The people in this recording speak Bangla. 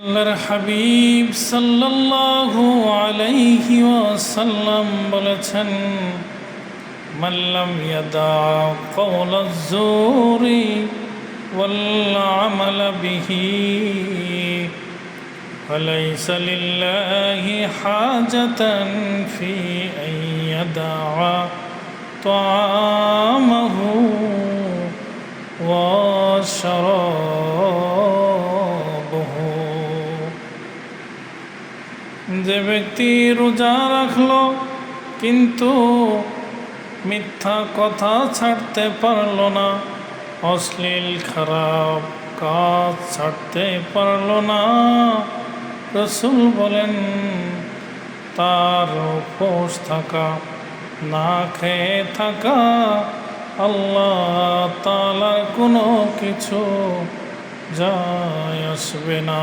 আল্লাহর হাবিব সাল্লাল্লাহু আলাইহি ওয়াসাল্লাম বলেছেন, মান লাম ইয়াদা কওলাজ জুরি ওয়াল আমাল বিহি ফালাইসা লিল্লাহি হাজাতান ফি আন ইয়াদা তা'আমাহু ওয়া শারাবাহু। যে ব্যক্তি রোজা রাখলো কিন্তু মিথ্যা কথা ছাড়তে পারল না, অশ্লীল খারাপ কাজ ছাড়তে পারল না, রাসূল বলেন তার উপোস থাকা, না খেয়ে থাকা আল্লাহ তাআলার কোনো কিছু যায় আসবে না।